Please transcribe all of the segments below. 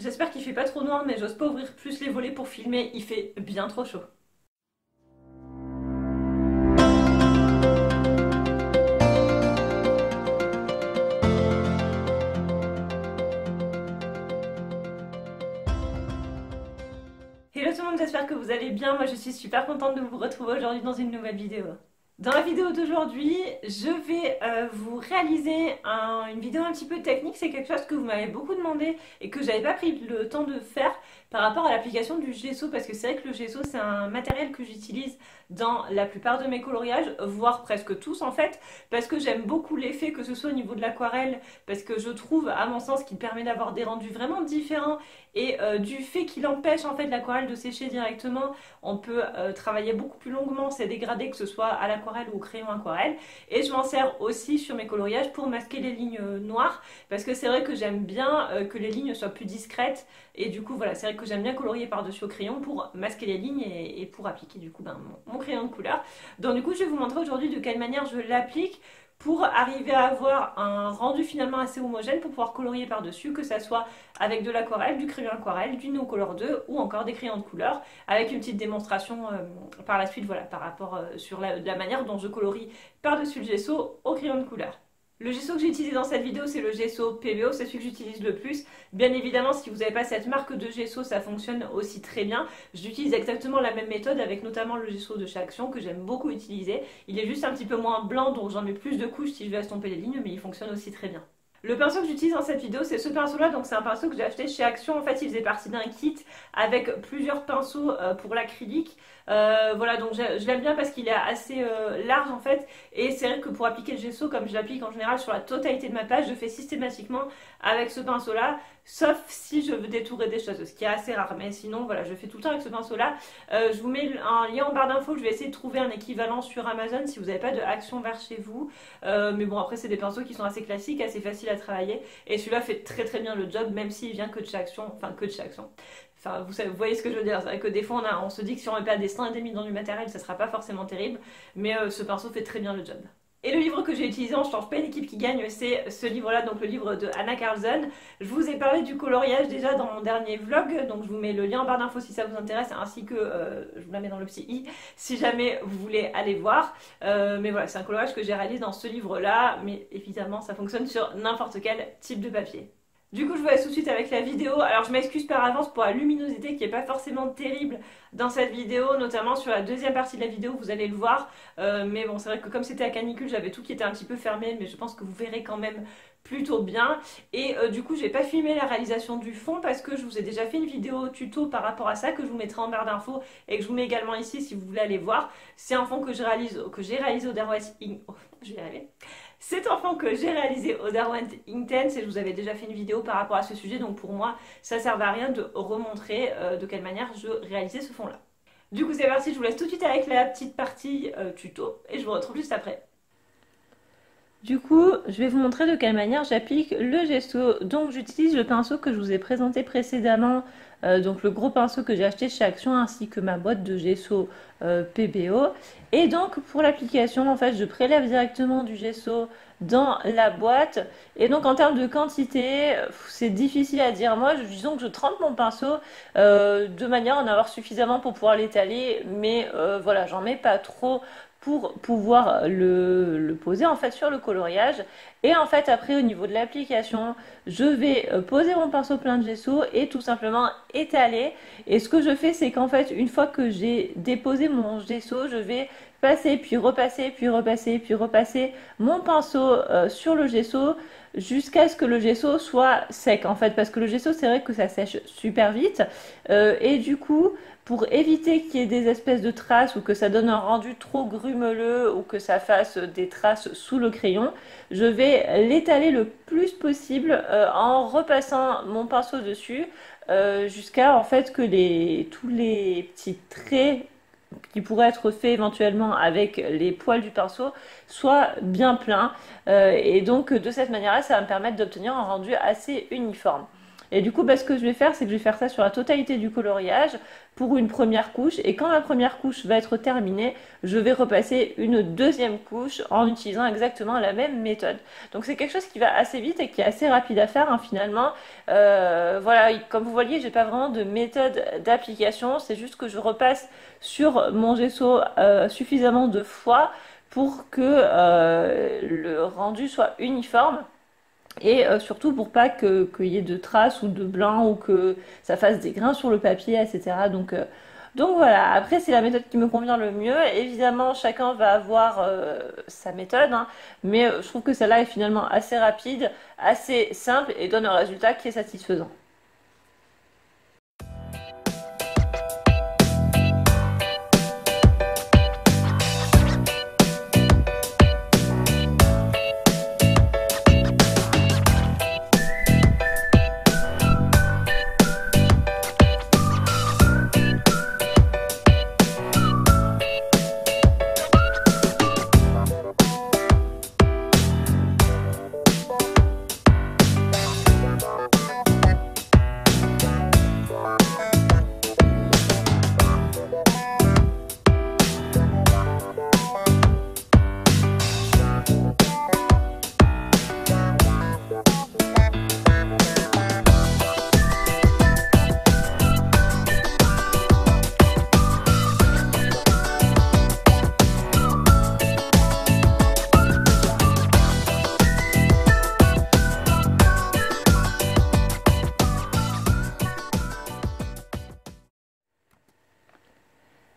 J'espère qu'il fait pas trop noir, mais j'ose pas ouvrir plus les volets pour filmer, il fait bien trop chaud. Hello tout le monde, j'espère que vous allez bien. Moi je suis super contente de vous retrouver aujourd'hui dans une nouvelle vidéo. Dans la vidéo d'aujourd'hui, je vais vous réaliser une vidéo un petit peu technique. C'est quelque chose que vous m'avez beaucoup demandé et que j'avais pas pris le temps de faire par rapport à l'application du gesso, parce que c'est vrai que le gesso c'est un matériel que j'utilise dans la plupart de mes coloriages, voire presque tous en fait, parce que j'aime beaucoup l'effet, que ce soit au niveau de l'aquarelle, parce que je trouve à mon sens qu'il permet d'avoir des rendus vraiment différents, et du fait qu'il empêche en fait l'aquarelle de sécher directement, on peut travailler beaucoup plus longuement ces dégradés, que ce soit à l'aquarelle ou au crayon aquarelle. Et je m'en sers aussi sur mes coloriages pour masquer les lignes noires, parce que c'est vrai que j'aime bien que les lignes soient plus discrètes, et du coup voilà, c'est vrai que j'aime bien colorier par-dessus au crayon pour masquer les lignes et pour appliquer du coup mon crayon de couleur. Donc du coup je vais vous montrer aujourd'hui de quelle manière je l'applique pour arriver à avoir un rendu finalement assez homogène pour pouvoir colorier par-dessus, que ça soit avec de l'aquarelle, du crayon aquarelle, du No Color 2 ou encore des crayons de couleur, avec une petite démonstration par la suite, voilà, par rapport sur la manière dont je colorie par-dessus le gesso au crayon de couleur. Le gesso que j'ai utilisé dans cette vidéo, c'est le gesso PBO, c'est celui que j'utilise le plus. Bien évidemment, si vous n'avez pas cette marque de gesso, ça fonctionne aussi très bien. J'utilise exactement la même méthode avec notamment le gesso de chez Action que j'aime beaucoup utiliser. Il est juste un petit peu moins blanc, donc j'en mets plus de couches si je veux estomper les lignes, mais il fonctionne aussi très bien. Le pinceau que j'utilise dans cette vidéo, c'est ce pinceau-là. Donc c'est un pinceau que j'ai acheté chez Action. En fait, il faisait partie d'un kit avec plusieurs pinceaux pour l'acrylique. Voilà, donc je l'aime bien parce qu'il est assez large en fait. Et c'est vrai que pour appliquer le gesso, comme je l'applique en général sur la totalité de ma page, je fais systématiquement avec ce pinceau-là. Sauf si je veux détourer des choses, ce qui est assez rare. Mais sinon, voilà, je fais tout le temps avec ce pinceau-là. Je vous mets un lien en barre d'infos. Je vais essayer de trouver un équivalent sur Amazon si vous n'avez pas de Action Vert chez vous. Mais bon, après, c'est des pinceaux qui sont assez classiques, assez faciles à travailler. Et celui-là fait très très bien le job, même s'il vient que de chez Action. Enfin, que de chez Action. Enfin, vous voyez ce que je veux dire. C'est vrai que des fois, on se dit que si on met pas des 100 et demi dans du matériel, ça sera pas forcément terrible. Mais ce pinceau fait très bien le job. Et le livre que j'ai utilisé en Je change pas une équipe qui gagne, c'est ce livre-là, donc le livre de Anna Carlson. Je vous ai parlé du coloriage déjà dans mon dernier vlog, donc je vous mets le lien en barre d'infos si ça vous intéresse, ainsi que je vous la mets dans le petit i si jamais vous voulez aller voir. Mais voilà, c'est un coloriage que j'ai réalisé dans ce livre-là, mais évidemment ça fonctionne sur n'importe quel type de papier. Du coup, je vous laisse tout de suite avec la vidéo. Alors, je m'excuse par avance pour la luminosité qui n'est pas forcément terrible dans cette vidéo, notamment sur la deuxième partie de la vidéo, vous allez le voir. Mais bon, c'est vrai que comme c'était à canicule, j'avais tout qui était un petit peu fermé, mais je pense que vous verrez quand même plutôt bien. Et du coup, j'ai pas filmé la réalisation du fond parce que je vous ai déjà fait une vidéo tuto par rapport à ça que je vous mettrai en barre d'infos et que je vous mets également ici si vous voulez aller voir. C'est un fond que j'ai réalisé au Derwent Ink. Oh, je vais y arriver. C'est un fond que j'ai réalisé au Derwent Inktense et je vous avais déjà fait une vidéo par rapport à ce sujet, donc pour moi ça ne servait à rien de remontrer de quelle manière je réalisais ce fond là. Du coup c'est parti, je vous laisse tout de suite avec la petite partie tuto et je vous retrouve juste après. Du coup, je vais vous montrer de quelle manière j'applique le gesso. Donc j'utilise le pinceau que je vous ai présenté précédemment, donc le gros pinceau que j'ai acheté chez Action, ainsi que ma boîte de gesso PBO. Et donc pour l'application, en fait, je prélève directement du gesso dans la boîte. Et donc en termes de quantité, c'est difficile à dire. Moi, disons que je trempe mon pinceau de manière à en avoir suffisamment pour pouvoir l'étaler, mais voilà, j'en mets pas trop pour pouvoir le poser en fait sur le coloriage. Et en fait après au niveau de l'application, je vais poser mon pinceau plein de gesso et tout simplement étaler. Et ce que je fais, c'est qu'en fait une fois que j'ai déposé mon gesso, je vais passer puis repasser puis repasser puis repasser mon pinceau sur le gesso jusqu'à ce que le gesso soit sec en fait, parce que le gesso c'est vrai que ça sèche super vite et du coup pour éviter qu'il y ait des espèces de traces ou que ça donne un rendu trop grumeleux ou que ça fasse des traces sous le crayon, je vais l'étaler le plus possible en repassant mon pinceau dessus jusqu'à en fait que tous les petits traits qui pourraient être faits éventuellement avec les poils du pinceau soient bien pleins et donc de cette manière-là ça va me permettre d'obtenir un rendu assez uniforme. Et du coup, bah, ce que je vais faire, c'est que je vais faire ça sur la totalité du coloriage pour une première couche. Et quand la première couche va être terminée, je vais repasser une deuxième couche en utilisant exactement la même méthode. Donc c'est quelque chose qui va assez vite et qui est assez rapide à faire hein, finalement. Voilà, comme vous voyez, j'ai pas vraiment de méthode d'application. C'est juste que je repasse sur mon gesso suffisamment de fois pour que le rendu soit uniforme. Et surtout pour pas qu'il y ait de traces ou de blanc ou que ça fasse des grains sur le papier, etc. Donc voilà, après c'est la méthode qui me convient le mieux. Évidemment, chacun va avoir sa méthode, hein, mais je trouve que celle-là est finalement assez rapide, assez simple et donne un résultat qui est satisfaisant.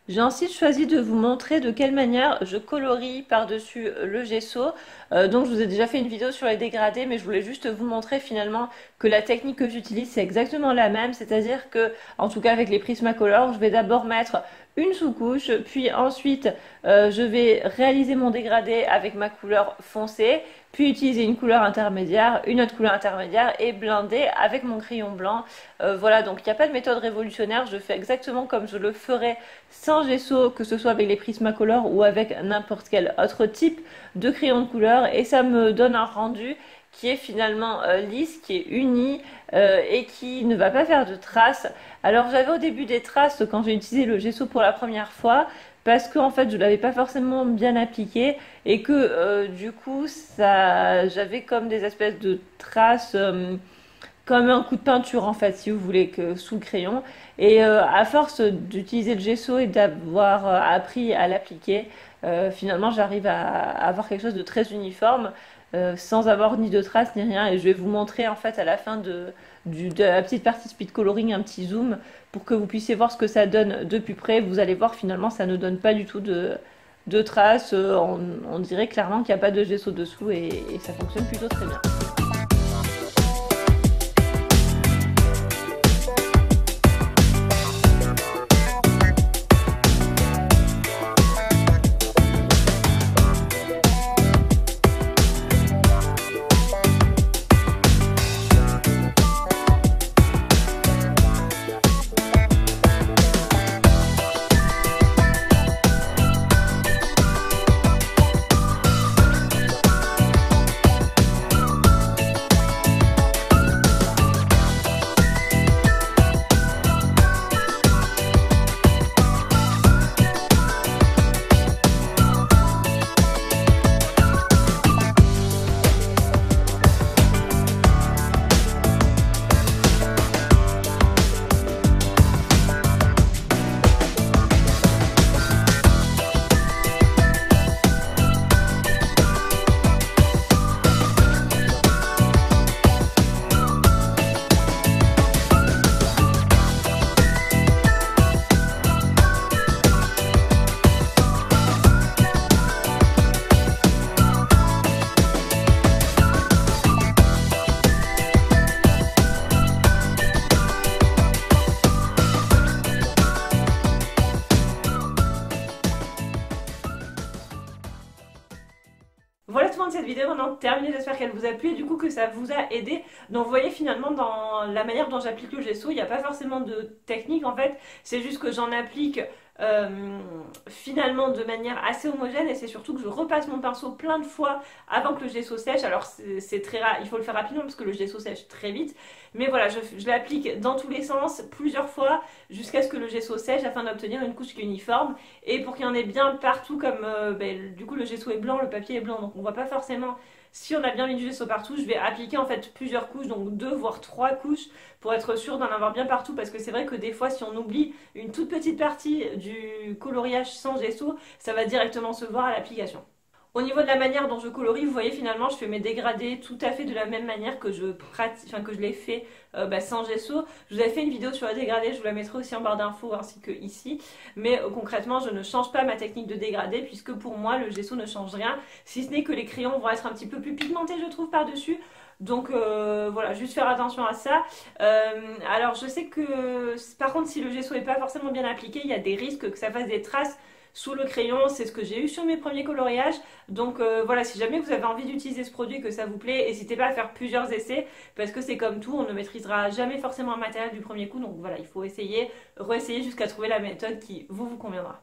J'ai ensuite choisi de vous montrer de quelle manière je colorie par-dessus le gesso. Donc je vous ai déjà fait une vidéo sur les dégradés, mais je voulais juste vous montrer finalement que la technique que j'utilise c'est exactement la même, c'est-à-dire que, en tout cas avec les Prismacolor, je vais d'abord mettre une sous-couche, puis ensuite je vais réaliser mon dégradé avec ma couleur foncée, puis utiliser une couleur intermédiaire, une autre couleur intermédiaire et blinder avec mon crayon blanc. Voilà, donc il n'y a pas de méthode révolutionnaire, je fais exactement comme je le ferais sans gesso, que ce soit avec les Prismacolor ou avec n'importe quel autre type de crayon de couleur, et ça me donne un rendu qui est finalement lisse, qui est uni et qui ne va pas faire de traces. Alors j'avais au début des traces quand j'ai utilisé le gesso pour la première fois, parce que en fait je l'avais pas forcément bien appliqué et que du coup ça j'avais comme des espèces de traces comme un coup de peinture en fait si vous voulez que sous le crayon, et à force d'utiliser le gesso et d'avoir appris à l'appliquer, finalement j'arrive à avoir quelque chose de très uniforme sans avoir ni de traces ni rien, et je vais vous montrer en fait à la fin de la petite partie speed coloring un petit zoom pour que vous puissiez voir ce que ça donne de plus près. Vous allez voir, finalement ça ne donne pas du tout de traces, on dirait clairement qu'il n'y a pas de gesso dessous, et ça fonctionne plutôt très bien. Voilà tout le monde, cette vidéo est maintenant terminée, j'espère qu'elle vous a plu et du coup que ça vous a aidé. Donc vous voyez finalement dans la manière dont j'applique le gesso, il n'y a pas forcément de technique en fait, c'est juste que j'en applique finalement de manière assez homogène, et c'est surtout que je repasse mon pinceau plein de fois avant que le gesso sèche. Alors c'est très rare, il faut le faire rapidement parce que le gesso sèche très vite, mais voilà, je l'applique dans tous les sens plusieurs fois jusqu'à ce que le gesso sèche afin d'obtenir une couche qui est uniforme et pour qu'il y en ait bien partout, comme du coup le gesso est blanc, le papier est blanc, donc on voit pas forcément si on a bien mis du gesso partout. Je vais appliquer en fait plusieurs couches, donc 2 voire 3 couches pour être sûr d'en avoir bien partout, parce que c'est vrai que des fois si on oublie une toute petite partie du coloriage sans gesso, ça va directement se voir à l'application. Au niveau de la manière dont je colorie, vous voyez finalement je fais mes dégradés tout à fait de la même manière que je l'ai fait sans gesso. Je vous avais fait une vidéo sur les dégradés, je vous la mettrai aussi en barre d'infos ainsi que ici. Mais concrètement je ne change pas ma technique de dégradé puisque pour moi le gesso ne change rien. Si ce n'est que les crayons vont être un petit peu plus pigmentés je trouve par-dessus. Donc voilà, juste faire attention à ça. Alors je sais que par contre si le gesso n'est pas forcément bien appliqué, il y a des risques que ça fasse des traces sous le crayon. C'est ce que j'ai eu sur mes premiers coloriages. Donc voilà, si jamais vous avez envie d'utiliser ce produit et que ça vous plaît, n'hésitez pas à faire plusieurs essais parce que c'est comme tout, on ne maîtrisera jamais forcément un matériel du premier coup. Donc voilà, il faut essayer, réessayer jusqu'à trouver la méthode qui vous conviendra.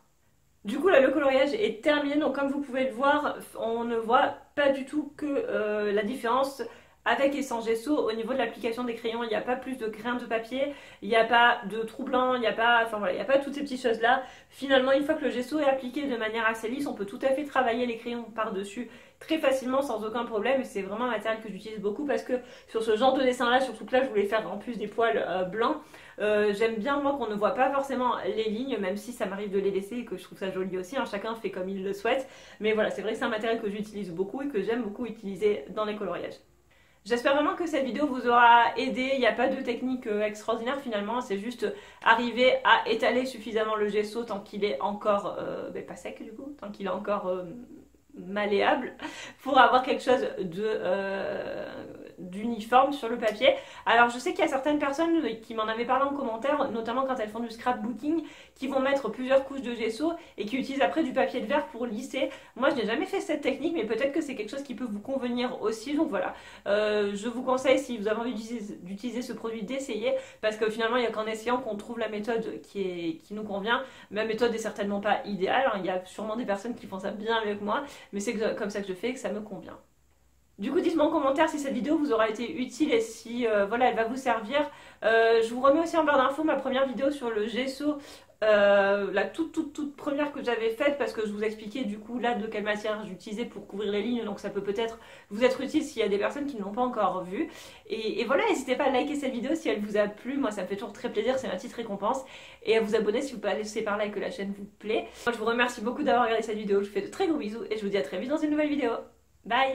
Du coup là le coloriage est terminé, donc comme vous pouvez le voir, on ne voit pas du tout que la différence avec et sans gesso. Au niveau de l'application des crayons, il n'y a pas plus de grains de papier, il n'y a pas de trou blanc, il n'y a pas, enfin voilà, il n'y a pas toutes ces petites choses là. Finalement, une fois que le gesso est appliqué de manière assez lisse, on peut tout à fait travailler les crayons par-dessus très facilement sans aucun problème. Et c'est vraiment un matériel que j'utilise beaucoup parce que sur ce genre de dessin là, surtout que là je voulais faire en plus des poils blancs, j'aime bien moi qu'on ne voit pas forcément les lignes, même si ça m'arrive de les laisser et que je trouve ça joli aussi, hein. Chacun fait comme il le souhaite, mais voilà, c'est vrai que c'est un matériel que j'utilise beaucoup et que j'aime beaucoup utiliser dans les coloriages. J'espère vraiment que cette vidéo vous aura aidé. Il n'y a pas de technique extraordinaire finalement, c'est juste arriver à étaler suffisamment le gesso tant qu'il est encore, pas sec du coup, tant qu'il est encore malléable pour avoir quelque chose d'uniforme sur le papier. Alors je sais qu'il y a certaines personnes qui m'en avaient parlé en commentaire, notamment quand elles font du scrapbooking, qui vont mettre plusieurs couches de gesso et qui utilisent après du papier de verre pour lisser. Moi je n'ai jamais fait cette technique, mais peut-être que c'est quelque chose qui peut vous convenir aussi, donc voilà. Je vous conseille, si vous avez envie d'utiliser ce produit, d'essayer, parce que finalement il n'y a qu'en essayant qu'on trouve la méthode qui nous convient. Ma méthode est certainement pas idéale, hein. Il y a sûrement des personnes qui font ça bien mieux que moi, mais c'est comme ça que je fais et que ça me convient. Du coup, dites-moi en commentaire si cette vidéo vous aura été utile et si voilà, elle va vous servir. Je vous remets aussi en barre d'infos ma première vidéo sur le gesso, la toute première que j'avais faite, parce que je vous expliquais du coup là de quelle matière j'utilisais pour couvrir les lignes, donc ça peut peut-être vous être utile s'il y a des personnes qui ne l'ont pas encore vue. Et voilà, n'hésitez pas à liker cette vidéo si elle vous a plu, moi ça me fait toujours très plaisir, c'est ma petite récompense, et à vous abonner si vous passez par là et que la chaîne vous plaît. Moi je vous remercie beaucoup d'avoir regardé cette vidéo, je vous fais de très gros bisous et je vous dis à très vite dans une nouvelle vidéo. Bye!